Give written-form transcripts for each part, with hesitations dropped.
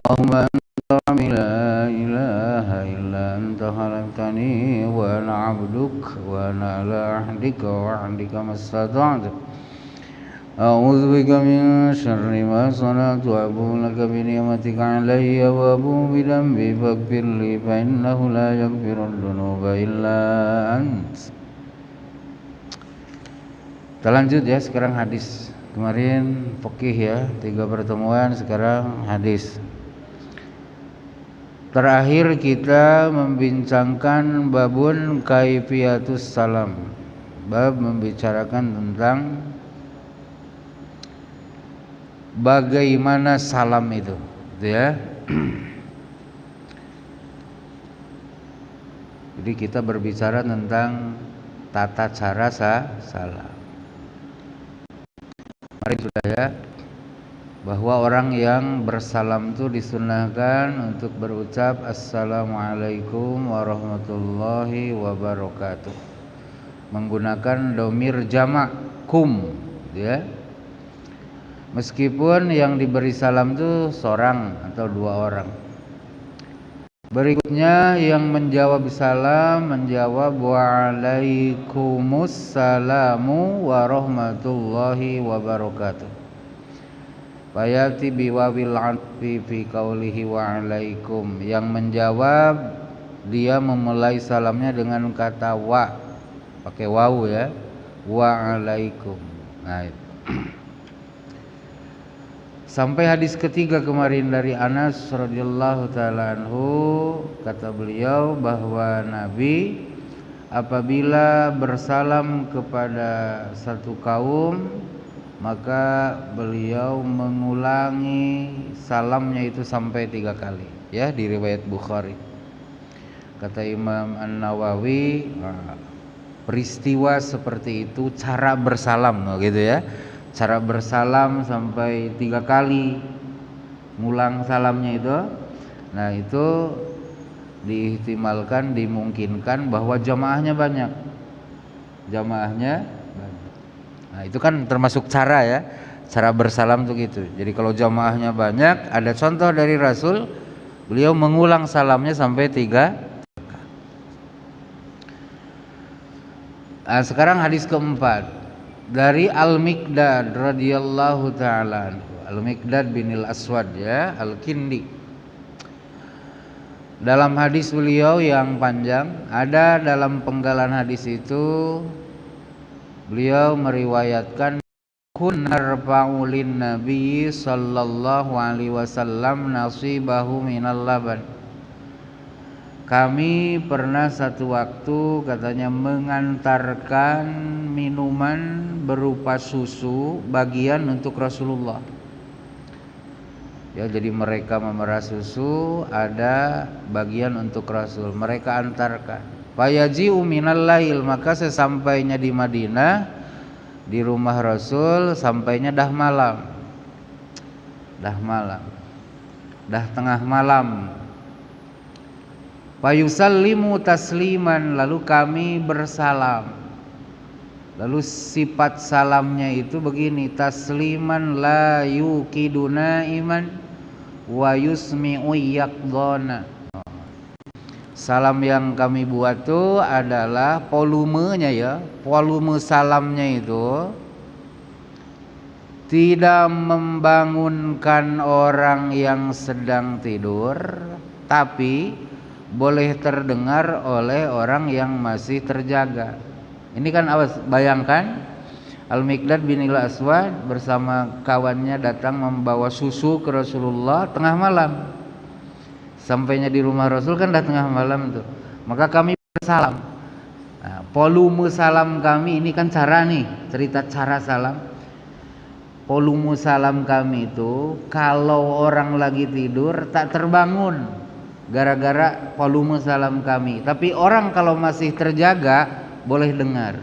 اللهم أنت ربي لا إله إلا أنت خلقتني وأنا عبدك وأنا على عهدك ووعدك ما استطعت أعوذ بك من شر ما صنعت وأبوء لك بنعمتك علي وأبوء بذنبي فاغفر لي فإنه لا يغفر الذنوب إلا أنت. Kita lanjut ya, sekarang hadis. Kemarin fikih ya, 3 pertemuan, sekarang hadis. Terakhir kita membincangkan babun kaifiyatus salam. Bab membicarakan tentang bagaimana salam itu, gitu ya. Jadi kita berbicara tentang tata cara salam. Kemarin sudah ya, bahwa orang yang bersalam itu disunahkan untuk berucap Assalamualaikum warahmatullahi wabarakatuh menggunakan dhamir jamak kum, ya. Meskipun yang diberi salam itu seorang atau 2 orang. Berikutnya yang menjawab salam menjawab Waalaikumsallamu warahmatullahi wabarakatuh. Fayati biwawil atfi fi qawlihi wa'alaikum. Yang menjawab dia memulai salamnya dengan kata wa, pakai wawu ya, wa'alaikum. Nah itu. Sampai hadis ketiga kemarin dari Anas radhiyallahu taala anhu, kata beliau bahwa Nabi apabila bersalam kepada satu kaum maka beliau mengulangi salamnya itu sampai 3 kali ya, di riwayat Bukhari. Kata Imam An-Nawawi, peristiwa seperti itu cara bersalam gitu ya. Cara bersalam sampai 3 kali ngulang salamnya itu. Nah, itu diihtimalkan, dimungkinkan bahwa jamaahnya banyak. Jamaahnya banyak. Nah, itu kan termasuk cara ya. Cara bersalam tuh gitu. Jadi kalau jamaahnya banyak, ada contoh dari Rasul, beliau mengulang salamnya sampai 3. Nah, sekarang hadis keempat. Dari Al-Miqdad radhiyallahu ta'ala anhu, Al-Miqdad binil Aswad ya, Al-Kindi. Dalam hadis beliau yang panjang, ada dalam penggalan hadis itu beliau meriwayatkan kunarfa'u lin nabi sallallahu alaihi wasallam nasibahu minal laban. Kami pernah satu waktu katanya mengantarkan minuman berupa susu bagian untuk Rasulullah. Ya, jadi mereka memerah susu, ada bagian untuk Rasul, mereka antarkan. Fayaji'u minal lail, maka sesampainya di Madinah di rumah Rasul, sampainya dah malam. Dah tengah malam. Fayusallimu tasliman, lalu kami bersalam. Lalu sifat salamnya itu begini, tasliman la yuqiduna iman wa yusmi'u yaqdana. Salam yang kami buat itu adalah volumenya ya, volume salamnya itu tidak membangunkan orang yang sedang tidur, tapi boleh terdengar oleh orang yang masih terjaga. Ini kan awas, bayangkan Al-Miqdad bin Al-Aswad bersama kawannya datang membawa susu ke Rasulullah tengah malam. Sampainya di rumah Rasul kan dah tengah malam tuh. Maka kami bersalam. Nah, volume salam kami ini kan cara nih, cerita cara salam. Volume salam kami itu kalau orang lagi tidur tak terbangun gara-gara volume salam kami. Tapi orang kalau masih terjaga boleh dengar.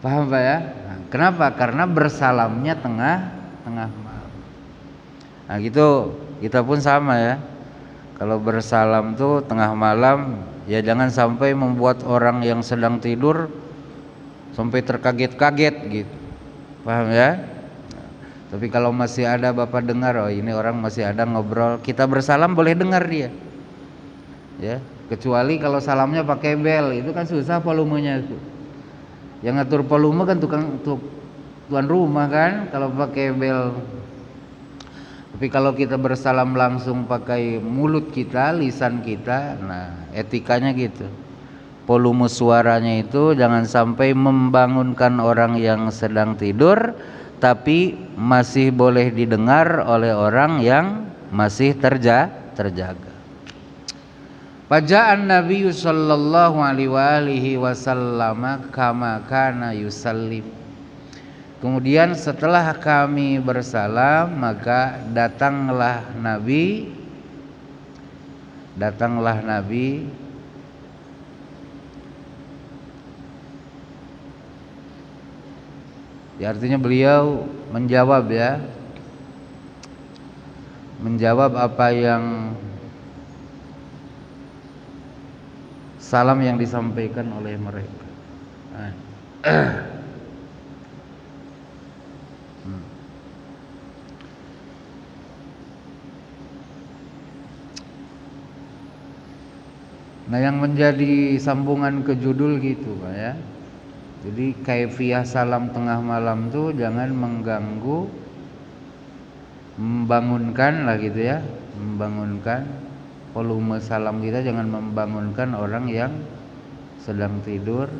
Paham Pak ya? Nah, kenapa? Karena bersalamnya tengah malam. Nah gitu, kita pun sama ya. Kalau bersalam tuh tengah malam, ya jangan sampai membuat orang yang sedang tidur sampai terkaget-kaget gitu. Paham ya? Tapi kalau masih ada Bapak dengar, oh ini orang masih ada ngobrol, kita bersalam boleh dengar dia. Ya, kecuali kalau salamnya pakai bel, itu kan susah volumenya itu. Yang ngatur volume kan tuan rumah kan kalau pakai bel. Tapi kalau kita bersalam langsung pakai mulut kita, lisan kita, nah etikanya gitu. Volume suaranya itu jangan sampai membangunkan orang yang sedang tidur, tapi masih boleh didengar oleh orang yang masih terjaga. Paja'an Nabi sallallahu alaihi wasallam kama kana yusallim. Kemudian setelah kami bersalam, maka datanglah Nabi ya, artinya beliau menjawab ya, menjawab apa yang salam yang disampaikan oleh mereka. Nah, yang menjadi sambungan ke judul gitu Pak ya. Jadi kaifiyah salam tengah malam tuh jangan mengganggu, membangunkan lah gitu ya, membangunkan volume salam kita, jangan membangunkan orang yang sedang tidur,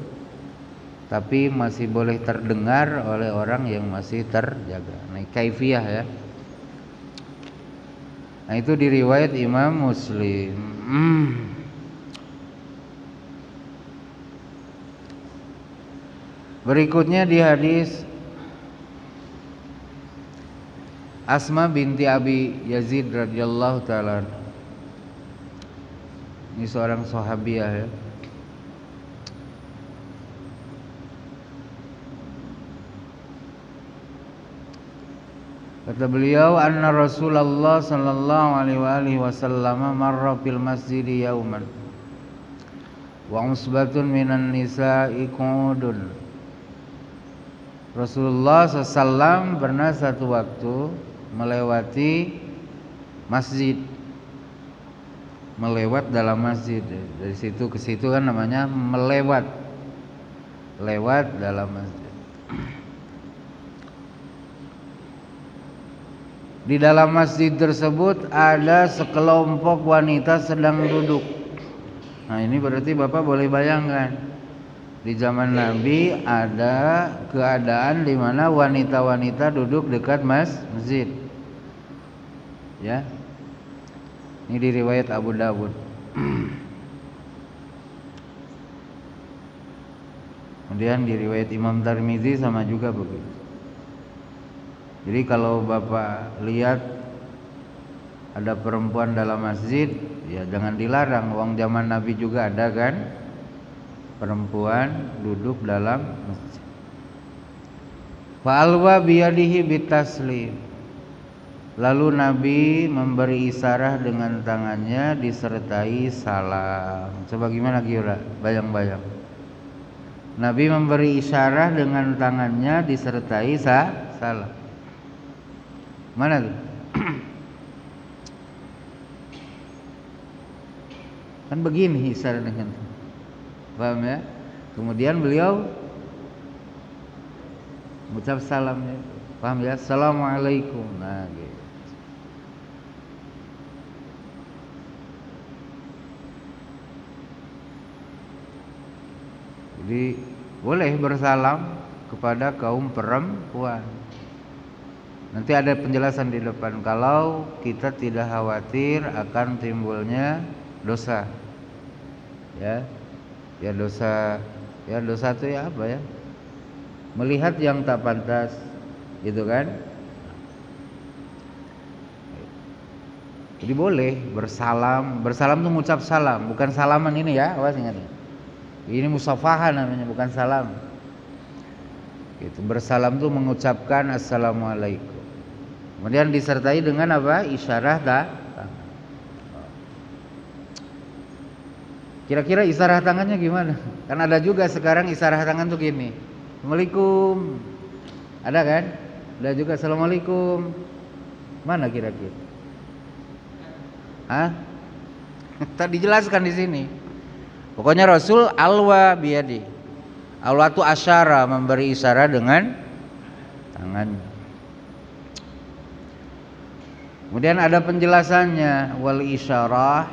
tapi masih boleh terdengar oleh orang yang masih terjaga. Nah, kaifiyah ya. Nah, itu di riwayat Imam Muslim. Berikutnya di hadis Asma binti Abi Yazid radhiyallahu taala. Ini seorang sahabiah ya. Kata beliau, anna Rasulullah sallallahu alaihi wasallam marra fil masjid yauman wa usbatun minan nisa'i qudun. Rasulullah SAW pernah satu waktu melewati masjid, melewat dalam masjid. Dari situ ke situ kan namanya melewat, lewat dalam masjid. Di dalam masjid tersebut ada sekelompok wanita sedang duduk. Nah, ini berarti Bapak boleh bayangkan, di zaman Nabi ada keadaan di mana wanita-wanita duduk dekat masjid. Ya. Ini di riwayat Abu Dawud. Kemudian di riwayat Imam Tirmidzi sama juga begitu. Jadi kalau Bapak lihat ada perempuan dalam masjid, ya jangan dilarang. Wong zaman Nabi juga ada kan perempuan duduk dalam masjid. Fa'alwa biyadihi bitaslim. Lalu Nabi memberi isyarat dengan tangannya disertai salam. Coba gimana kira? Bayang-bayang. Nabi memberi isyarat dengan tangannya disertai salam. Mana tuh? Kan begini isyarat dengan, paham ya? Kemudian beliau mengucap salamnya, paham ya? Assalamualaikum. Nah, gitu. Jadi boleh bersalam kepada kaum perempuan. Nanti ada penjelasan di depan kalau kita tidak khawatir akan timbulnya dosa. Ya. Ya dosa itu ya apa ya? Melihat yang tak pantas, gitu kan? Jadi boleh bersalam tuh ngucap salam, bukan salaman ini ya, awas ingat. Ini musafaha namanya, bukan salam. Gitu. Bersalam tuh mengucapkan assalamualaikum. Kemudian disertai dengan apa? Isyarat tangan. Kira-kira isyarat tangannya gimana? Kan ada juga sekarang isyarat tangan tuh gini. Assalamualaikum. Ada kan? Ada juga assalamualaikum. Mana kira-kira? Hah? Tak dijelaskan di sini. Pokoknya Rasul alwa biyadi. Alwa itu asyara, memberi isyarat dengan tangannya. Kemudian ada penjelasannya, wal isyarah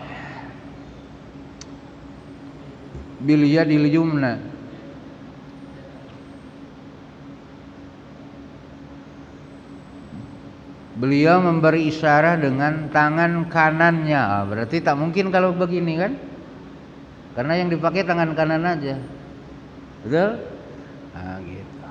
bil yadil yumna. Beliau memberi isyarat dengan tangan kanannya. Berarti tak mungkin kalau begini kan? Karena yang dipakai tangan kanan aja. Betul? Nah, gitu.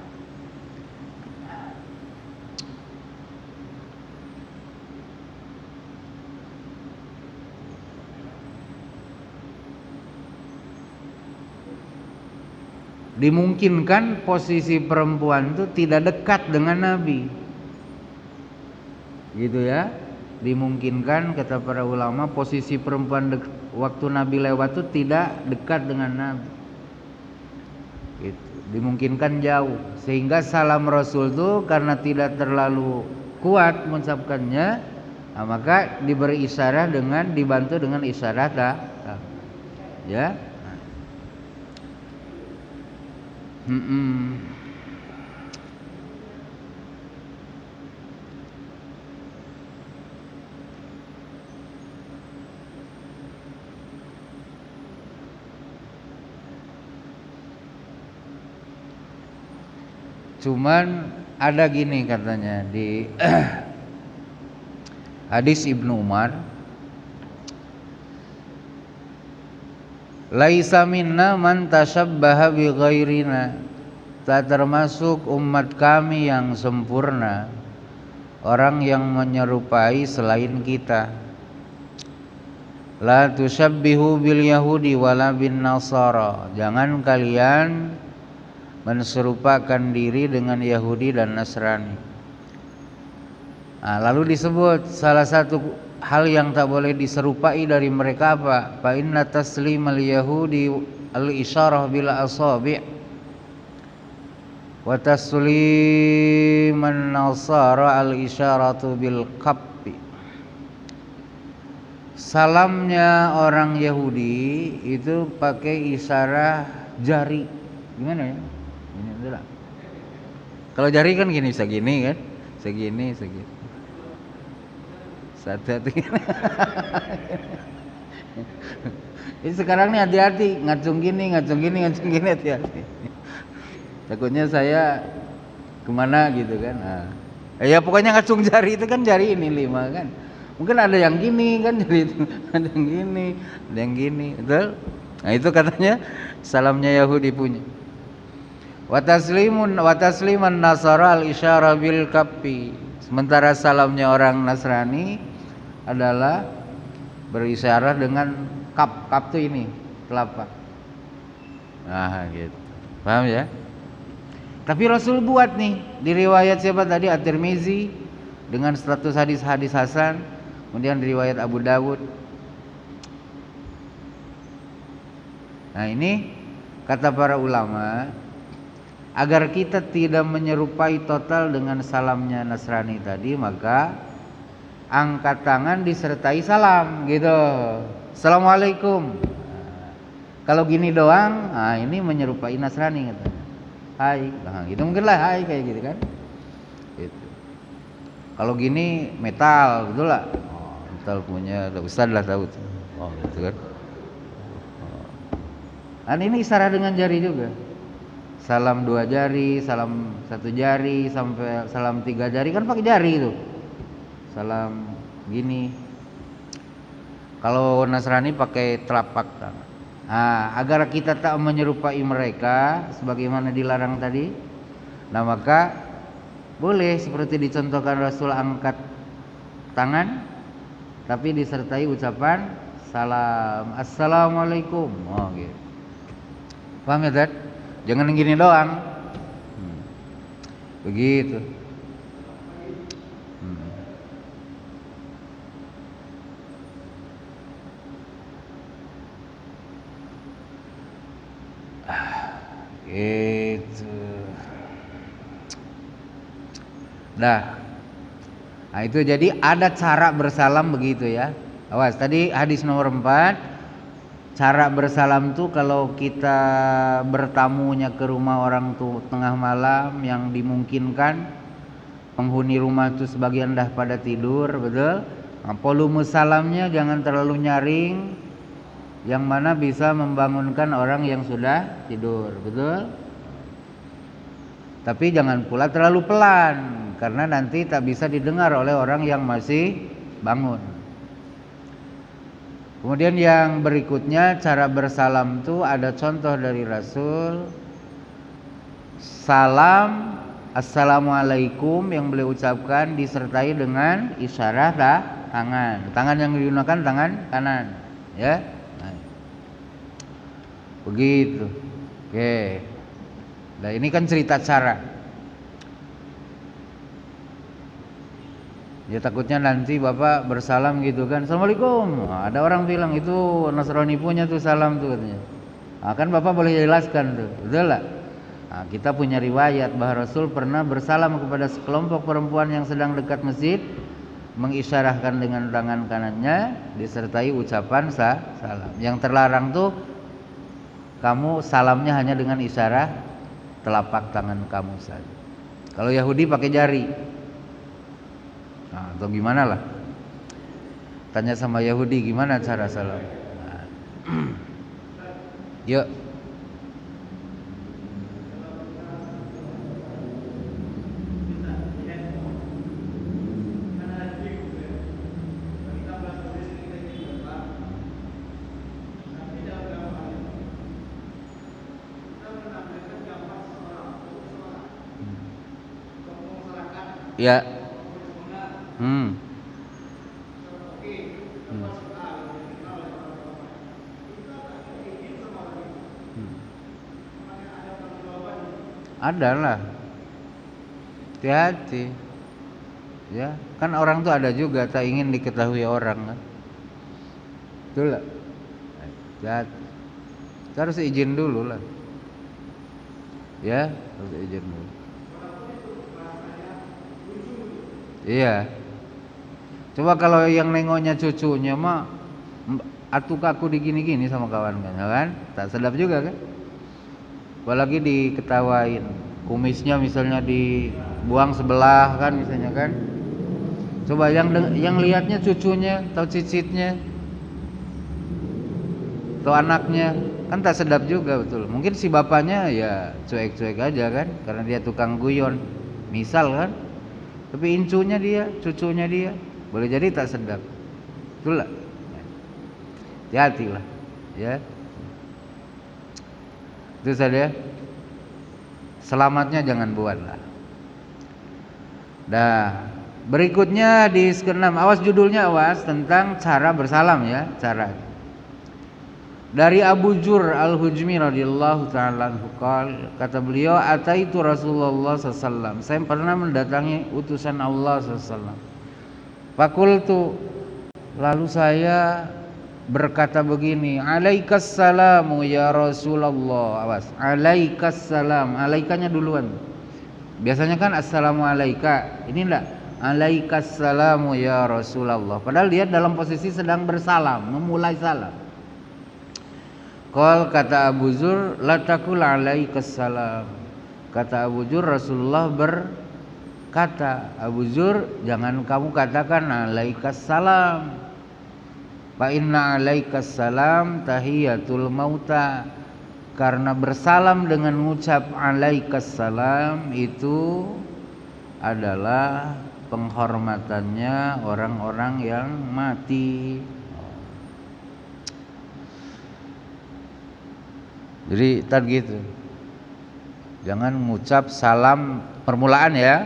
Dimungkinkan posisi perempuan itu tidak dekat dengan Nabi, gitu ya. Dimungkinkan kata para ulama posisi perempuan waktu Nabi lewat itu tidak dekat dengan Nabi, gitu. Dimungkinkan jauh, sehingga salam Rasul itu karena tidak terlalu kuat mengucapkannya, nah, maka diberi isyarat dengan dibantu dengan isyarat ya. Cuman ada gini katanya di hadis Ibnu Umar, laisa minna man tashabbaha bi ghairina. Tak termasuk umat kami yang sempurna orang yang menyerupai selain kita. La tushabbihu bil yahudi wala bin nasara. Jangan kalian menserupakan diri dengan Yahudi dan Nasrani. Nah, lalu disebut salah satu hal yang tak boleh diserupai dari mereka apa? Fa inna taslimal yahudi al-isyarah bil asabi' wa tasliman nasara al-isyaratu bil kappi. Salamnya orang Yahudi itu pakai isyarat jari. Gimana ya? Ini adalah. Kalau jari kan gini, segini kan? Segini. Satu-satu. Jadi sekarang nih hati-hati, ngacung gini, hati-hati. Takutnya saya kemana gitu kan? Nah, ya pokoknya ngacung jari itu kan jari ini 5 kan? Mungkin ada yang gini kan jari itu, ada yang gini, betul? Nah itu katanya salamnya Yahudi punya. Wa tasliman nasara al-isyara bil kappi. Sementara salamnya orang Nasrani adalah berisyarat dengan kap itu ini, telapak. Nah, gitu. Paham ya? Tapi Rasul buat nih di riwayat siapa tadi? At-Tirmizi dengan status hadis hasan, kemudian riwayat Abu Dawud. Nah, ini kata para ulama, agar kita tidak menyerupai total dengan salamnya Nasrani tadi, maka angkat tangan disertai salam gitu. Assalamualaikum. Kalau gini doang, nah ini menyerupai Nasrani katanya. Hai, nah gitu mungkin lah hai kayak gitu kan. Gitu. Kalau gini metal, betul lah. Oh, metal punya Ustaz lah tahu. Oh, gitu kan. Dan ini isyarat dengan jari juga. Salam 2 jari, salam 1 jari, sampai salam 3 jari kan pakai jari itu. Salam gini. Kalau Nasrani pakai telapak tangan. Nah, agar kita tak menyerupai mereka sebagaimana dilarang tadi, nah maka boleh seperti dicontohkan Rasul angkat tangan tapi disertai ucapan salam, assalamualaikum. Oh gitu. Paham ya, Dad? Jangan gini doang. Begitu. Gitu. Dah. Nah, itu jadi ada cara bersalam begitu ya. Awas, tadi hadis nomor 4, cara bersalam tuh kalau kita bertamunya ke rumah orang tuh tengah malam yang dimungkinkan penghuni rumah tuh sebagian dah pada tidur, betul? Nah, volume salamnya jangan terlalu nyaring yang mana bisa membangunkan orang yang sudah tidur, betul? Tapi jangan pula terlalu pelan karena nanti tak bisa didengar oleh orang yang masih bangun. Kemudian yang berikutnya cara bersalam itu ada contoh dari Rasul. Salam assalamualaikum yang beliau ucapkan disertai dengan isyarat tangan. Tangan yang digunakan tangan kanan, ya. Nah, begitu. Oke. Nah, ini kan cerita cara. Ya takutnya nanti Bapak bersalam gitu kan, Assalamualaikum. Nah, ada orang bilang itu Nasrani punya tuh salam tuh katanya. Nah, kan Bapak boleh jelaskan tuh, betul lah. Nah, kita punya riwayat bahwa Rasul pernah bersalam kepada sekelompok perempuan yang sedang dekat masjid, mengisyarahkan dengan tangan kanannya disertai ucapan salam. Yang terlarang tuh kamu salamnya hanya dengan isyarat telapak tangan kamu saja. Kalau Yahudi pakai jari. Nah, atau gimana lah? Tanya sama Yahudi gimana cara salam. Nah. Yuk. Ya. Ada lah. Hati-hati. Ya, kan orang tuh ada juga tak ingin diketahui orang kan. Betul lah. Hati-hati. Kita harus izin dulu lah. Ya, harus izin dulu. Iya. Coba kalau yang nengoknya cucunya mah atuk aku digini-gini sama kawan kan, tak sedap juga kan. Apalagi diketawain, kumisnya misalnya dibuang sebelah kan misalnya kan. Coba yang lihatnya cucunya atau cicitnya atau anaknya kan tak sedap juga, betul. Mungkin si bapaknya ya cuek-cuek aja kan karena dia tukang guyon misal kan. Tapi incunya dia, cucunya dia boleh jadi tak sedap. Betul lah. Hati-hati lah, ya. Itu saja. Selamatnya jangan buat lah. Dah. Berikutnya di ke-6. Awas judulnya awas tentang cara bersalam ya, cara. Dari Abu Jur Al-Hujmi radhiyallahu taala anhu kata beliau, ataitu Rasulullah sallallahu alaihi wasallam. Saya pernah mendatangi utusan Allah sallallahu alaihi wasallam. Fakultu, lalu saya berkata begini, alaikassalamu ya Rasulullah. Awas, alaikassalam, alaikanya duluan. Biasanya kan assalamu alaika, ini enggak, alaikassalamu ya Rasulullah. Padahal dia dalam posisi sedang bersalam, memulai salam. Qal, kata Abu Zur, la taqul alaikassalam. Kata Abu Zur, Rasulullah berkata, Abu Zur, jangan kamu katakan alaikassalam. Fa inna alaikassalam tahiyatul mauta. Karena bersalam dengan mengucap alaikassalam itu adalah penghormatannya orang-orang yang mati. Jadi tadi gitu. Jangan mengucap salam permulaan ya.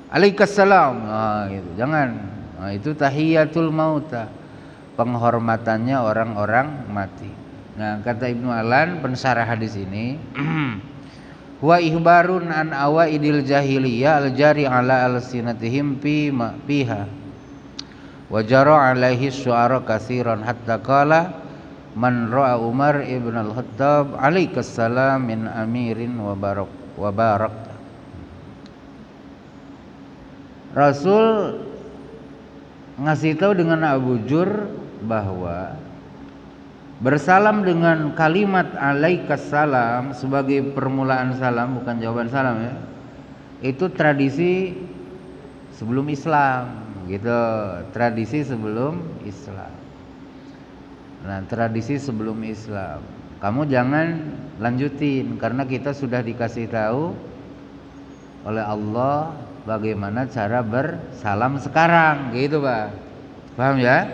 Alaikassalam. Nah, gitu. Jangan. Nah, itu tahiyatul mauta. Penghormatannya orang-orang mati. Nah, kata Ibnu Alan pensyarah hadis ini, wa ihbarun an awaidil jahiliyah al-jari ala alsinatihim fiha. Wa jara alaihi syu'ara katsiran hatta qala man ra'a Umar ibn al-Khattab alaikassalam min amirin wa barak. Rasul ngasih tahu dengan Abu Jur bahwa bersalam dengan kalimat alaikas salam sebagai permulaan salam, bukan jawaban salam ya. Itu tradisi sebelum Islam gitu, tradisi sebelum Islam. Nah, tradisi sebelum Islam. Kamu jangan lanjutin karena kita sudah dikasih tahu oleh Allah bagaimana cara bersalam sekarang gitu, Pak. Paham ya?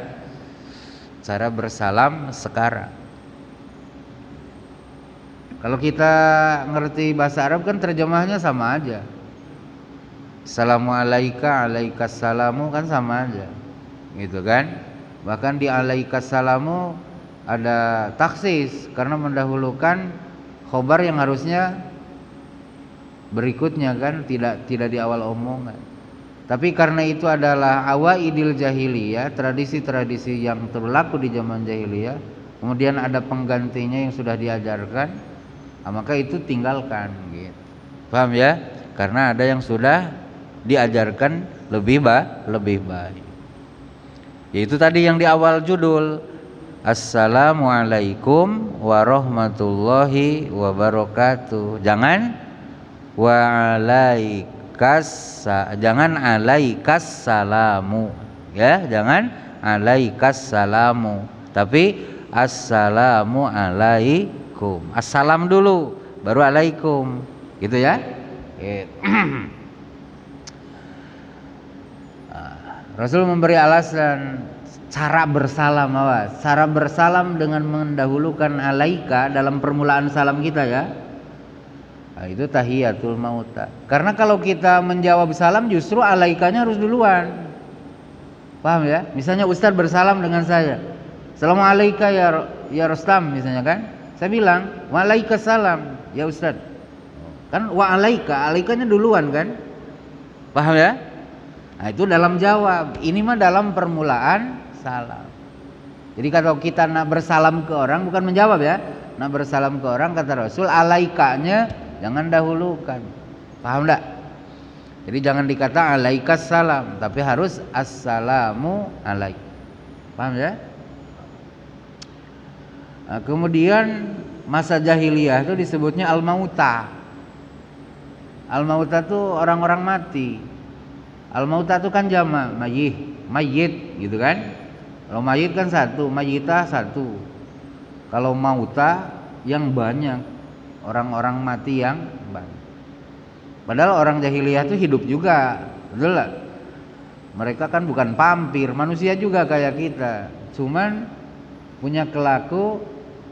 Cara bersalam sekarang. Kalau kita ngerti bahasa Arab kan terjemahnya sama aja. Assalamualaikum, alaikassalamu kan sama aja. Gitu kan? Bahkan di alaikassalamu ada taksis karena mendahulukan khobar yang harusnya berikutnya kan, tidak di awal omongan. Tapi karena itu adalah awaidil jahiliyah, tradisi-tradisi yang berlaku di zaman jahiliyah, kemudian ada penggantinya yang sudah diajarkan, maka itu tinggalkan gitu. Paham ya? Karena ada yang sudah diajarkan lebih baik. Yaitu tadi yang di awal judul, Assalamualaikum warahmatullahi wabarakatuh. Jangan jangan alaikas salamu ya, jangan alaikas salamu, tapi assalamu alaikum. Assalam dulu baru alaikum gitu ya. Rasul memberi alasan cara bersalam, awas. Cara bersalam dengan mendahulukan alaika dalam permulaan salam kita ya. Nah, itu tahiyatul mauta. Karena kalau kita menjawab salam justru alaikanya harus duluan. Paham ya? Misalnya Ustadz bersalam dengan saya. Assalamualaikum ya Rustam misalnya kan. Saya bilang, "Waalaikumsalam ya Ustadz." Kan alaikanya duluan kan? Paham ya? Nah, itu dalam jawab. Ini mah dalam permulaan salam. Jadi kalau kita nak bersalam ke orang bukan menjawab ya. Nak bersalam ke orang kata Rasul alaikanya jangan dahulukan. Paham enggak? Jadi jangan dikata alaikas salam, tapi harus assalamu alaik. Paham ya? Nah, kemudian masa jahiliyah itu disebutnya al-mauta. Al-mauta itu orang-orang mati. Al-mauta itu kan jama' mayyit gitu kan. Kalau mayyit kan satu, mayyitah satu. Kalau mauta yang banyak, orang-orang mati yang banyak. Padahal orang jahiliyah itu hidup juga, betul lah. Mereka kan bukan pampir, manusia juga kayak kita. Cuman punya kelaku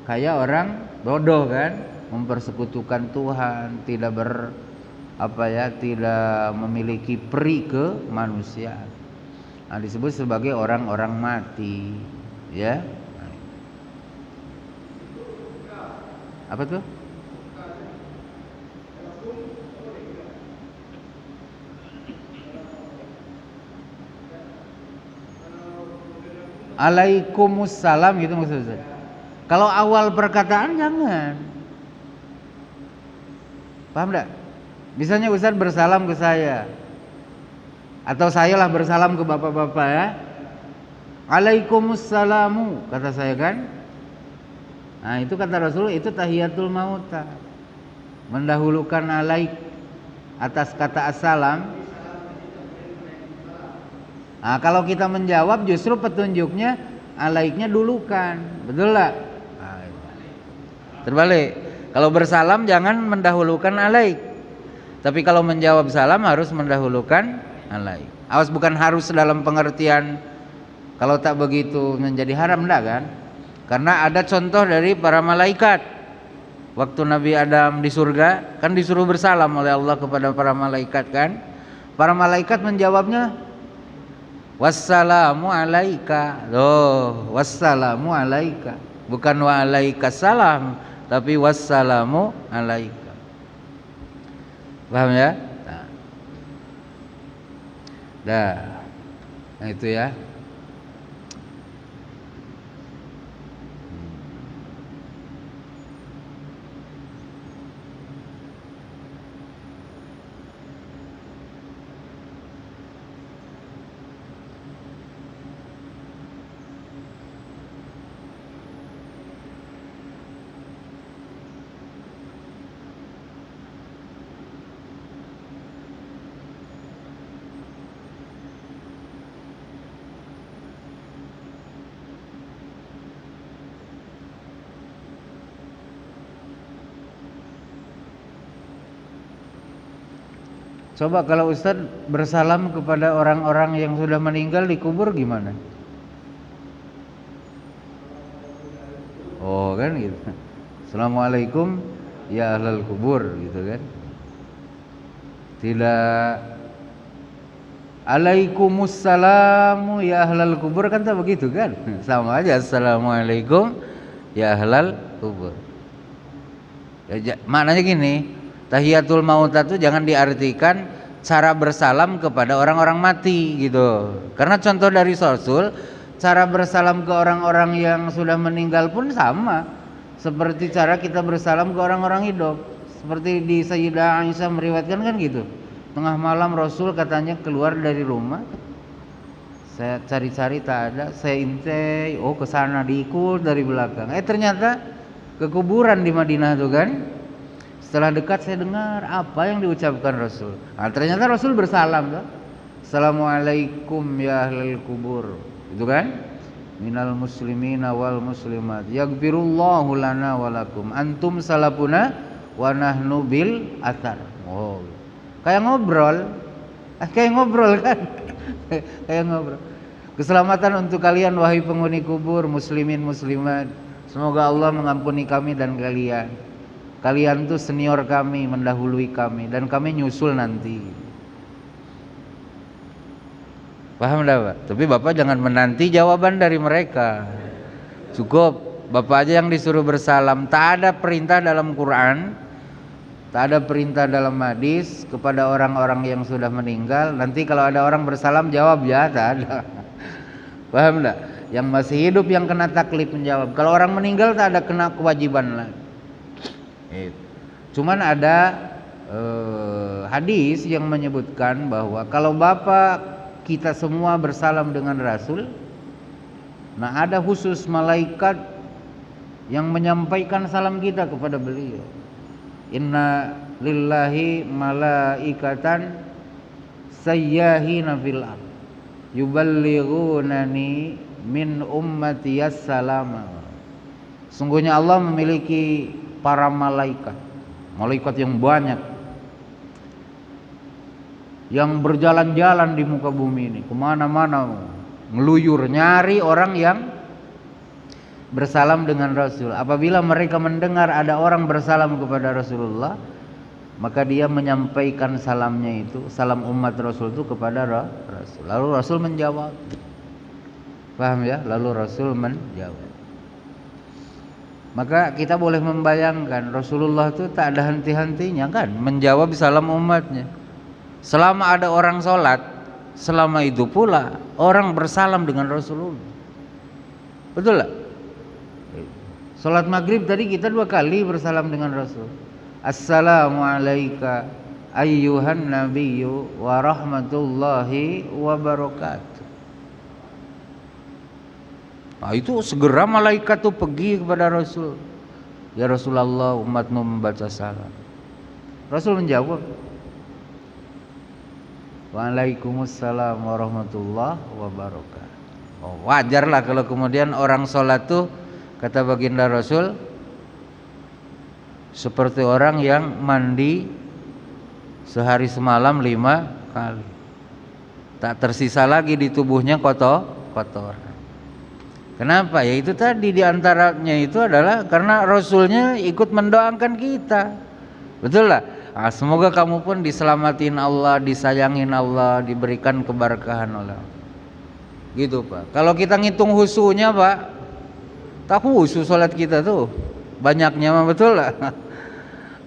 kayak orang bodoh kan, mempersekutukan Tuhan, tidak tidak memiliki peri ke manusia. Nah, disebut sebagai orang-orang mati, ya. Apa tuh? Alaikumussalam gitu maksudnya. Kalau awal perkataan jangan. Paham enggak? Misalnya Ustaz bersalam ke saya, atau sayalah bersalam ke bapak-bapak ya. Alaikumussalamu kata saya kan. Nah, itu kata Rasul itu tahiyatul mauta. Mendahulukan alaik atas kata assalam. Nah, kalau kita menjawab justru petunjuknya alaiknya dulukan. Betul enggak? Nah, terbalik. Kalau bersalam jangan mendahulukan alaik. Tapi kalau menjawab salam harus mendahulukan alaik. Awas, bukan harus dalam pengertian kalau tak begitu menjadi haram, enggak kan? Karena ada contoh dari para malaikat. Waktu Nabi Adam di surga kan disuruh bersalam oleh Allah kepada para malaikat kan? Para malaikat menjawabnya wassalamu alaika. Loh, wassalamu alaika. Bukan wa alaikassalam, tapi wassalamu alaika. Paham ya? Nah itu ya. Coba kalau Ustadz bersalam kepada orang-orang yang sudah meninggal di kubur gimana? Oh kan gitu. Assalamualaikum ya ahlal kubur gitu kan. Tidak alaikumussalam ya ahlal kubur kan tak begitu kan? Sama aja assalamualaikum ya ahlal kubur. Ya, maknanya gini, tahiyatul mauta itu jangan diartikan cara bersalam kepada orang-orang mati gitu. Karena contoh dari Rasul, cara bersalam ke orang-orang yang sudah meninggal pun sama seperti cara kita bersalam ke orang-orang hidup. Seperti di Sayyidah Aisyah meriwayatkan kan gitu. Tengah malam Rasul katanya keluar dari rumah. Saya cari-cari tak ada, saya intai, oh ke sana diikut dari belakang. Ternyata ke kuburan di Madinah tuh kan. Setelah dekat saya dengar apa yang diucapkan Rasul. Ternyata Rasul bersalam tuh. Assalamualaikum ya ahlal kubur. Itu kan? Minal muslimina wal muslimat yaghfirullahu lana walakum antum salafuna wa nahnu bil athar. Oh. Kayak ngobrol. Kayak ngobrol kan? Kayak ngobrol. Keselamatan untuk kalian wahai penghuni kubur, muslimin muslimat. Semoga Allah mengampuni kami dan kalian. Kalian tuh senior kami, mendahului kami, dan kami nyusul nanti. Paham dah Pak? Tapi Bapak jangan menanti jawaban dari mereka. Cukup Bapak aja yang disuruh bersalam. Tak ada perintah dalam Quran, tak ada perintah dalam hadis kepada orang-orang yang sudah meninggal. Nanti kalau ada orang bersalam jawab ya, tak ada. Paham enggak? Yang masih hidup yang kena taklif menjawab. Kalau orang meninggal tak ada kena kewajiban lagi. Cuman ada hadis yang menyebutkan bahwa kalau Bapak kita semua bersalam dengan Rasul, nah ada khusus malaikat yang menyampaikan salam kita kepada beliau. Inna lillahi malaikatan sayyahina fil ard yuballighunani min ummati assalama. Sungguhnya Allah memiliki para malaikat yang banyak yang berjalan-jalan di muka bumi ini, kemana-mana ngeluyur nyari orang yang bersalam dengan Rasul. Apabila mereka mendengar ada orang bersalam kepada Rasulullah, maka dia menyampaikan salamnya itu, salam umat Rasul itu kepada Rasul. Lalu Rasul menjawab. Paham ya? Lalu Rasul menjawab. Maka kita boleh membayangkan Rasulullah itu tak ada henti-hentinya kan menjawab salam umatnya. Selama ada orang sholat, selama itu pula orang bersalam dengan Rasulullah. Betul lah? Sholat maghrib tadi kita 2 kali bersalam dengan Rasul. Assalamualaikum ayyuhan nabiyyu wa rahmatullahi wa barakatuh. Nah, itu segera malaikat tuh pergi kepada Rasul. Ya Rasulullah, umatmu membaca salam. Rasul menjawab, Waalaikumsalam warahmatullahi wabarakatuh. Oh, wajarlah kalau kemudian orang sholat tuh kata baginda Rasul seperti orang yang mandi sehari semalam 5 kali, tak tersisa lagi di tubuhnya kotoran. Kenapa? Ya itu tadi diantaranya itu adalah karena Rasulnya ikut mendoakan kita. Betul lah. Nah, semoga kamu pun diselamatin Allah, disayangin Allah, diberikan keberkahan oleh Allah. Gitu Pak. Kalau kita ngitung husunya Pak, tak husu sholat kita tuh. Banyaknya mah betul lah.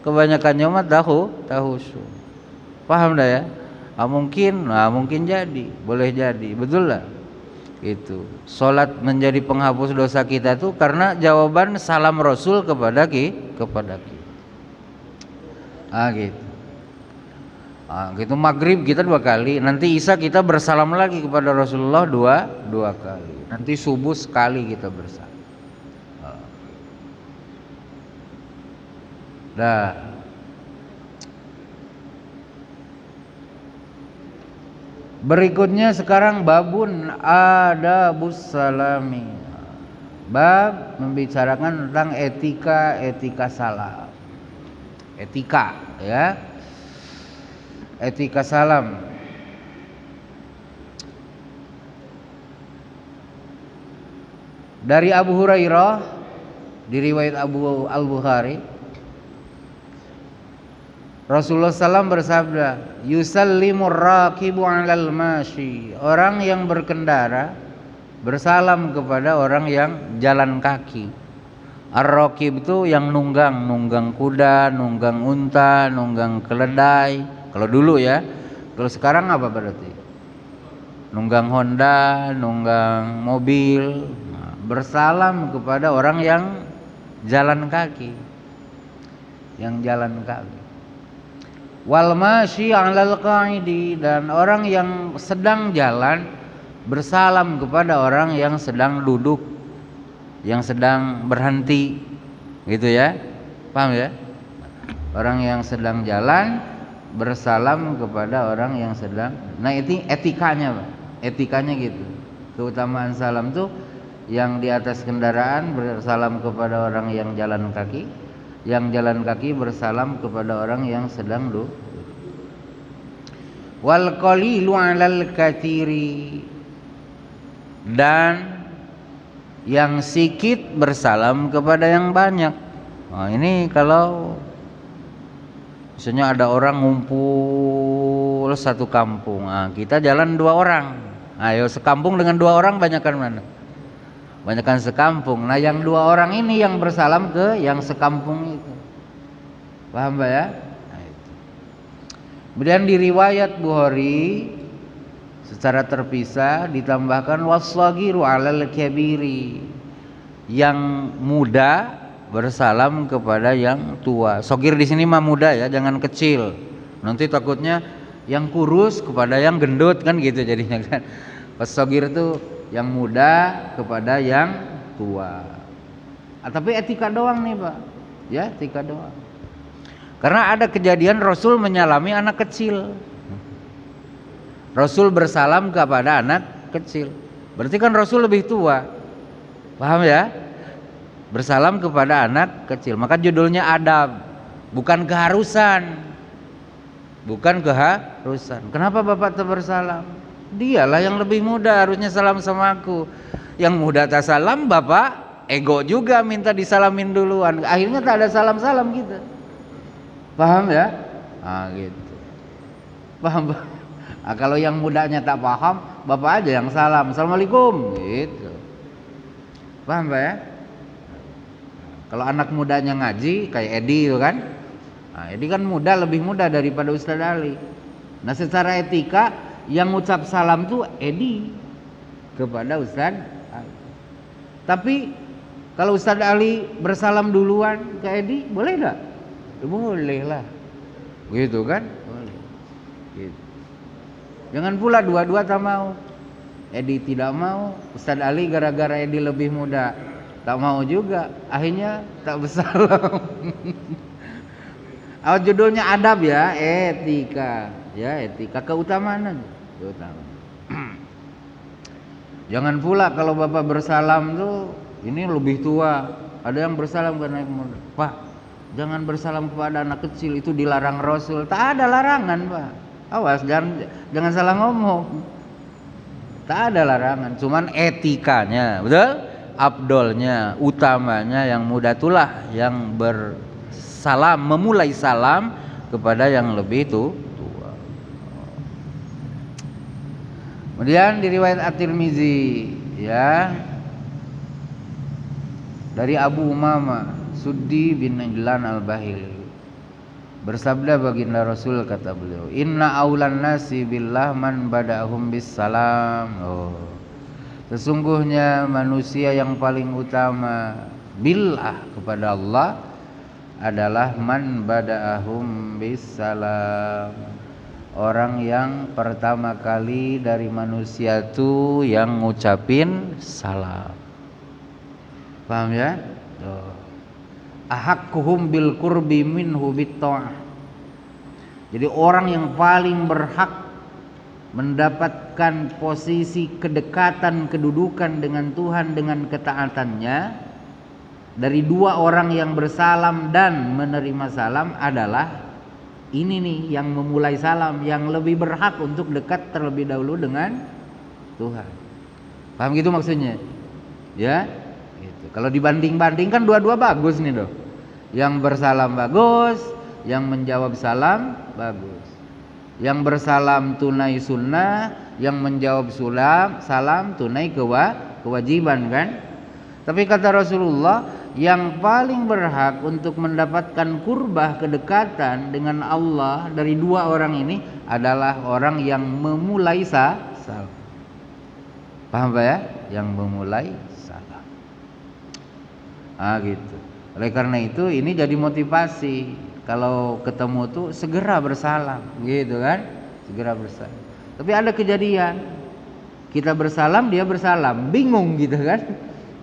Kebanyakannya mah tak husu. Paham dah ya? Mungkin jadi, boleh jadi, betul lah. Itu sholat menjadi penghapus dosa kita tuh karena jawaban salam Rasul kepada kita. Gitu maghrib kita 2 kali, nanti isya kita bersalam lagi kepada Rasulullah 2 kali, nanti subuh sekali kita bersalam. Berikutnya sekarang babun adabus salami. Bab membicarakan tentang etika salam. Etika ya. etika salam. Dari Abu Hurairah, di riwayat Abu Al-Bukhari, Rasulullah SAW bersabda, yusallimur rakibu 'alal mashi. Orang yang berkendara bersalam kepada orang yang jalan kaki. Ar-rakib itu yang nunggang kuda, nunggang unta, nunggang keledai. Kalau dulu ya. Kalau sekarang apa berarti? Nunggang Honda, nunggang mobil. Nah, bersalam kepada orang yang jalan kaki. Yang jalan kaki. Wal masyi 'alal qa'idi, dan orang yang sedang jalan bersalam kepada orang yang sedang duduk, yang sedang berhenti, gitu ya. Paham ya? Orang yang sedang jalan bersalam kepada orang yang sedang. Nah, itu etikanya, Pak. Etikanya gitu. Keutamaan salam tuh yang di atas kendaraan bersalam kepada orang yang jalan kaki, yang jalan kaki bersalam kepada orang yang sedang duduk. Wal qalilu 'alal katsiri, dan yang sikit bersalam kepada yang banyak. Nah, ini kalau misalnya ada orang ngumpul satu kampung, nah, kita jalan 2 orang. Ayo sekampung dengan 2 orang banyakkan mana? Banyakkan sekampung. Nah, yang 2 orang ini yang bersalam ke yang sekampung itu. Paham Pak ya? Nah, itu. Kemudian di riwayat Bukhari secara terpisah ditambahkan wassagiru 'alal kabiri. Yang muda bersalam kepada yang tua. Sogir di sini mah muda ya, jangan kecil. Nanti takutnya yang kurus kepada yang gendut kan gitu jadinya kan. Pas sogir itu yang muda kepada yang tua. Tapi etika doang nih Pak. Ya, etika doang. Karena ada kejadian Rasul menyalami anak kecil. Rasul bersalam kepada anak kecil. Berarti kan Rasul lebih tua. Paham ya? Bersalam kepada anak kecil. Maka judulnya adab, bukan keharusan. Bukan keharusan. Kenapa Bapak bersalam? Dialah yang lebih muda, harusnya salam sama aku. Yang muda tak salam, Bapak ego juga minta disalamin duluan. Akhirnya tak ada salam-salam gitu. Paham ya? Ah gitu. Paham Pak? Nah, kalau yang mudanya tak paham, Bapak aja yang salam. Assalamualaikum gitu. Paham Pak ya? Kalau anak mudanya ngaji kayak Edi itu kan. Nah, Edi kan muda, lebih muda daripada Ustadz Ali. Nah, secara etika yang ngucap salam tuh Edi kepada Ustadz Ali. Tapi kalau Ustadz Ali bersalam duluan ke Edi, boleh enggak? Boleh lah. Gitu kan? Boleh. Gitu. Jangan pula dua-dua tak mau. Edi tidak mau, Ustadz Ali gara-gara Edi lebih muda tak mau juga, akhirnya tak bersalam. Judulnya adab ya, etika. Ya, etika keutamaan. Jangan pula kalau Bapak bersalam tuh ini lebih tua, ada yang bersalam ke anak muda. Pak, jangan bersalam kepada anak kecil, itu dilarang Rasul. Tak ada larangan Pak. Awas jangan salah ngomong. Tak ada larangan, cuman etikanya, betul? Abdolnya, utamanya yang muda itulah yang bersalam, memulai salam kepada yang lebih tua. Kemudian di riwayat At-Tirmizi ya, dari Abu Umamah Suddi bin Ajlan Al-Bahili, bersabda baginda Rasul, kata beliau, inna aulan nasi billah man bada'ahum bis salam. Sesungguhnya manusia yang paling utama billah kepada Allah adalah man bada'ahum bis salam. Orang yang pertama kali dari manusia itu yang ngucapin salam. Paham ya? Ahakkuhum bil qurbi minhu bit ta'ah. Jadi orang yang paling berhak mendapatkan posisi kedekatan, kedudukan dengan Tuhan dengan ketaatannya dari 2 orang yang bersalam dan menerima salam adalah ini nih yang memulai salam, yang lebih berhak untuk dekat terlebih dahulu dengan Tuhan. Paham gitu maksudnya? Ya, gitu. Kalau dibanding-bandingkan dua-dua bagus nih dong. Yang bersalam bagus, yang menjawab salam bagus. Yang bersalam tunai sunnah, yang menjawab salam tunai kewajiban kan? Tapi kata Rasulullah, yang paling berhak untuk mendapatkan kurbah kedekatan dengan Allah dari dua orang ini adalah orang yang memulai salam. Paham Pak ya? Yang memulai salam. Gitu. Oleh karena itu ini jadi motivasi. Kalau ketemu tuh segera bersalam, gitu kan? Segera bersalam. Tapi ada kejadian, kita bersalam, dia bersalam, bingung gitu kan?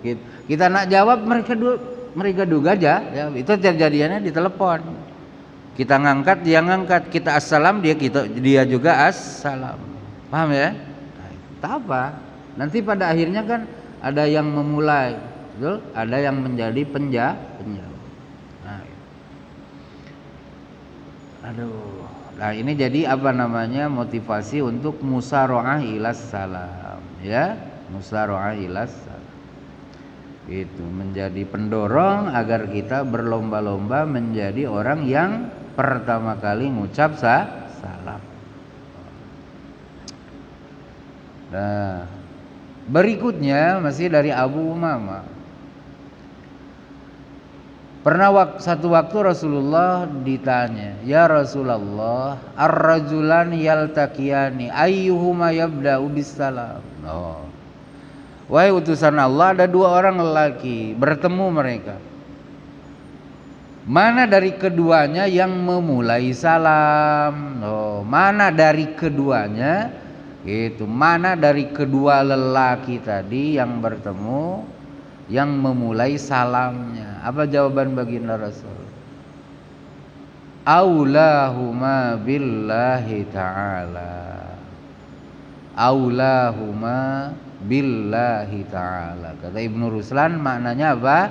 Gitu. Kita nak jawab, mereka duga aja, ya, itu terjadiannya di telepon. Kita ngangkat, dia ngangkat, kita assalam, dia juga assalam. Paham ya? Nah, apa? Nanti pada akhirnya kan ada yang memulai, betul? Ada yang menjadi penjawab. Nah ini jadi apa namanya, motivasi untuk musara'ah ilas salam, ya, musara'ah ilas salam. Itu menjadi pendorong agar kita berlomba-lomba menjadi orang yang pertama kali ngucap salam. Nah, berikutnya masih dari Abu Umamah. Pernah satu waktu Rasulullah ditanya, "Ya Rasulullah, ar-rajulan yaltaqiyani ayyuhuma yabda'u bis-salam?" Oh. Wahai utusan Allah, ada dua orang lelaki bertemu mereka. Mana dari keduanya yang memulai salam? Oh, mana dari keduanya? Itu mana dari kedua lelaki tadi yang bertemu yang memulai salamnya? Apa jawaban baginda Rasul? Aulahuma billahi ta'ala. Aulahuma billahi ta'ala. Kata Ibnu Ruslan, maknanya apa?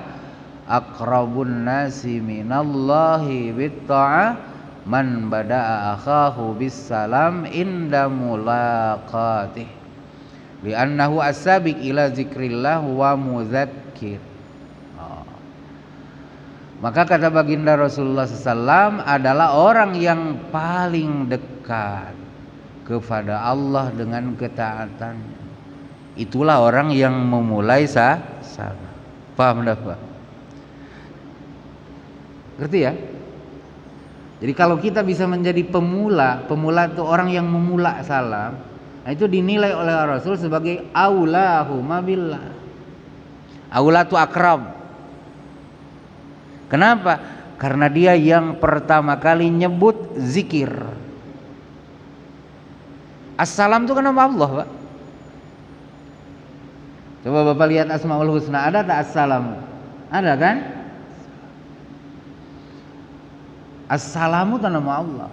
Aqrabun nasi minallahi bitta'ah man bada'a akhahu bissalam inda mulaqatih li'annahu as-sabiq ila zikrillah wa muzakkir. Maka kata baginda Rasulullah SAW adalah orang yang paling dekat kepada Allah dengan ketaatannya. Itulah orang yang memulai salam. Paham dah Pak? Ngerti ya? Jadi kalau kita bisa menjadi pemula itu orang yang memula salam, nah itu dinilai oleh Rasul sebagai aulahuma billah. Aula itu akrab. Kenapa? Karena dia yang pertama kali nyebut zikir. Assalam itu kan nama Allah, Pak. Coba Bapak lihat Asmaul Husna, ada tak assalam? Ada kan? Assalamu itu nama Allah.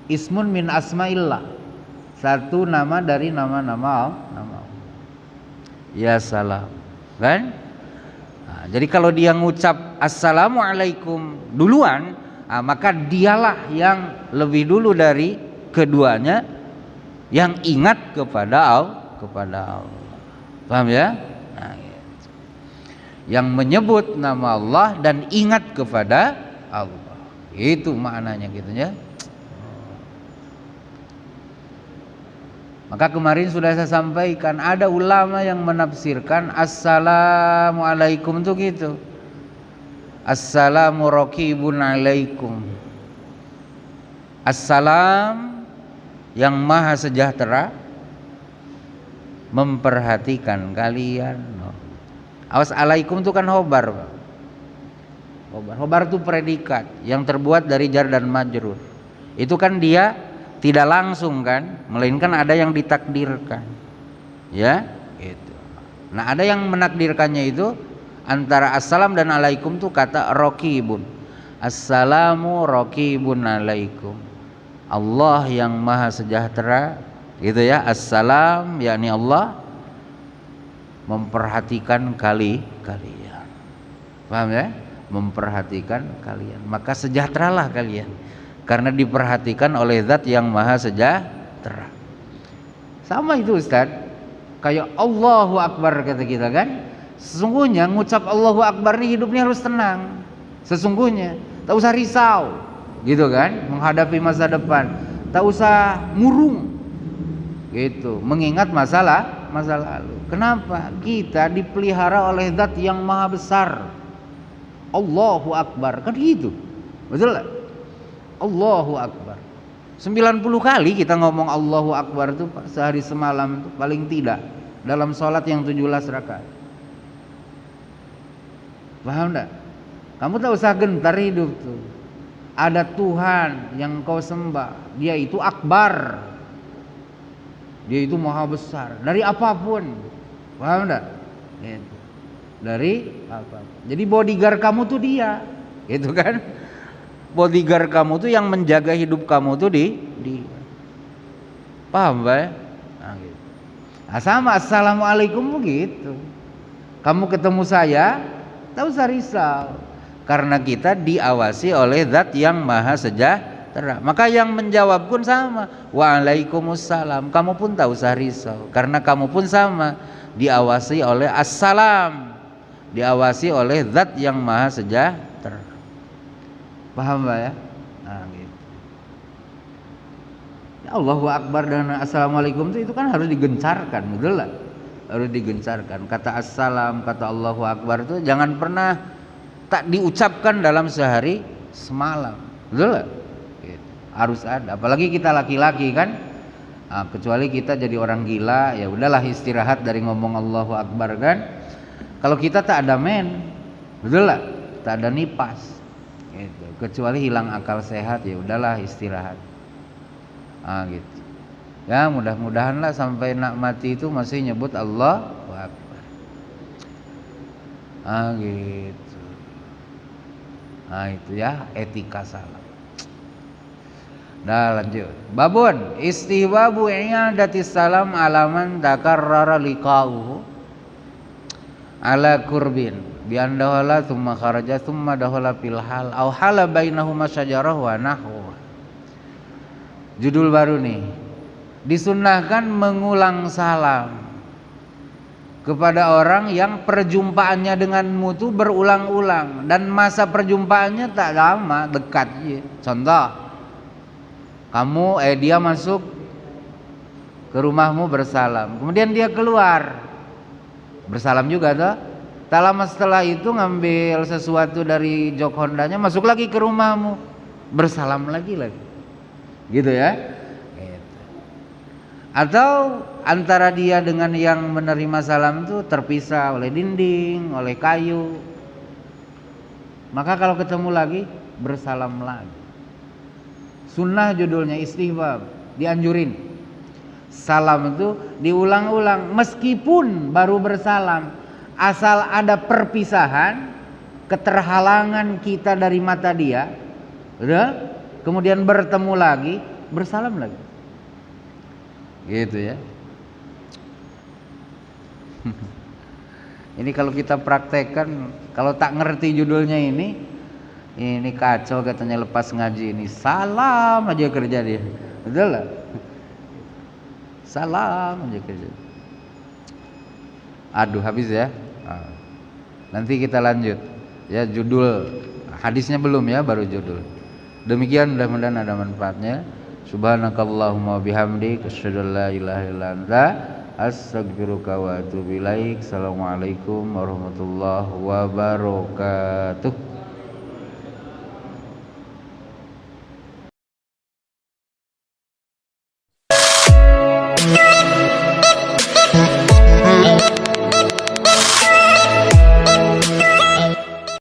Ismun min asma'illah. Satu nama dari nama-nama Allah. Ya salam. Kan? Nah, jadi kalau dia ngucap assalamualaikum duluan, maka dialah yang lebih dulu dari keduanya yang ingat kepada Allah. Paham ya? Nah, gitu. Yang menyebut nama Allah dan ingat kepada Allah. Itu maknanya gitu ya. Maka kemarin sudah saya sampaikan, ada ulama yang menafsirkan assalamualaikum itu gitu. Assalamu raqibun alaikum. Assalam yang maha sejahtera memperhatikan kalian. Awas, alaikum itu kan khobar, Pak. Khobar itu predikat yang terbuat dari jar dan majrur. Itu kan dia tidak langsung kan, melainkan ada yang ditakdirkan. Ya, gitu. Nah, ada yang menakdirkannya itu antara assalam dan alaikum tuh kata raqibun. Assalamu raqibun alaikum. Allah yang maha sejahtera, gitu ya. Assalam yakni Allah memperhatikan kalian. Paham ya? memperhatikan kalian. Maka sejahteralah kalian karena diperhatikan oleh zat yang maha sejahtera. Sama itu Ustaz, kayak Allahu Akbar kata kita kan. Sesungguhnya ngucap Allahu Akbar ini hidupnya harus tenang. Sesungguhnya tak usah risau gitu kan menghadapi masa depan, tak usah murung gitu mengingat masa lalu. Kenapa? Kita dipelihara oleh zat yang maha besar. Allahu Akbar kan gitu, betul gak? Allahu Akbar 90 kali kita ngomong Allahu Akbar itu sehari semalam itu paling tidak dalam sholat yang 17 rakaat. Paham enggak? Kamu tak usah gentar hidup tuh. Ada Tuhan yang kau sembah, dia itu akbar, dia itu maha besar dari apapun. Paham enggak? Gitu. Dari apa? Jadi bodyguard kamu tuh dia, gitu kan? Bodyguard kamu tuh yang menjaga hidup kamu tuh di paham Pak? Nah, gitu. Nah, sama assalamualaikum begitu. Kamu ketemu saya, tak usah risau karena kita diawasi oleh zat yang maha sejahtera. Maka yang menjawab pun sama, waalaikumsalam. Kamu pun tak usah risau karena kamu pun sama diawasi oleh assalam, diawasi oleh zat yang maha sejahtera. Paham Pak ya? Nah, gitu. Ya, Allahu Akbar dan assalamualaikum itu kan harus digencarkan, betul lah? Harus digencarkan. Kata assalam, kata Allahu Akbar itu jangan pernah tak diucapkan dalam sehari semalam, betul lah? Gitu. Harus ada. Apalagi kita laki-laki kan, nah, kecuali kita jadi orang gila, ya udahlah istirahat dari ngomong Allahu Akbar kan. Kalau kita tak ada betul lah? Tak ada nipas. Gitu. Kecuali hilang akal sehat, ya udahlah istirahat. Ah gitu. Ya mudah-mudahan lah sampai nak mati itu masih nyebut Allahu Akbar. Ah gitu. Nah itu ya etika salam. Nah lanjut. Babun istihbabu i'adatis salam alaman takarrara liqa'uhu ala kurbin bi andahala thumma kharaja thumma dahala fil hal aw hala bainahuma syajarah wa nahwa. Judul baru nih. Disunnahkan mengulang salam kepada orang yang perjumpaannya denganmu tuh berulang-ulang dan masa perjumpaannya tak lama, dekat ya. Contoh, dia masuk ke rumahmu bersalam, kemudian dia keluar bersalam juga tuh. Tak lama setelah itu ngambil sesuatu dari jok Hondanya, masuk lagi ke rumahmu bersalam lagi gitu ya. Atau antara dia dengan yang menerima salam itu terpisah oleh dinding, oleh kayu. Maka kalau ketemu lagi bersalam lagi. Sunnah judulnya istihbab, dianjurin. Salam itu diulang-ulang meskipun baru bersalam, asal ada perpisahan, keterhalangan kita dari mata dia, udah, kemudian bertemu lagi, bersalam lagi. Gitu ya. Ini kalau kita praktekkan, kalau tak ngerti judulnya ini kacau katanya lepas ngaji ini. Salam aja kerja dia. Betul lah. Salam aja kerja. Aduh habis ya. Nanti kita lanjut. Ya judul hadisnya belum ya, baru judul. Demikian mudah-mudahan ada manfaatnya. Subhanakallahumma bihamdik asyhadu an la ilaha illa anta astaghfiruka wa atubu ilaik. Assalamualaikum warahmatullahi wabarakatuh.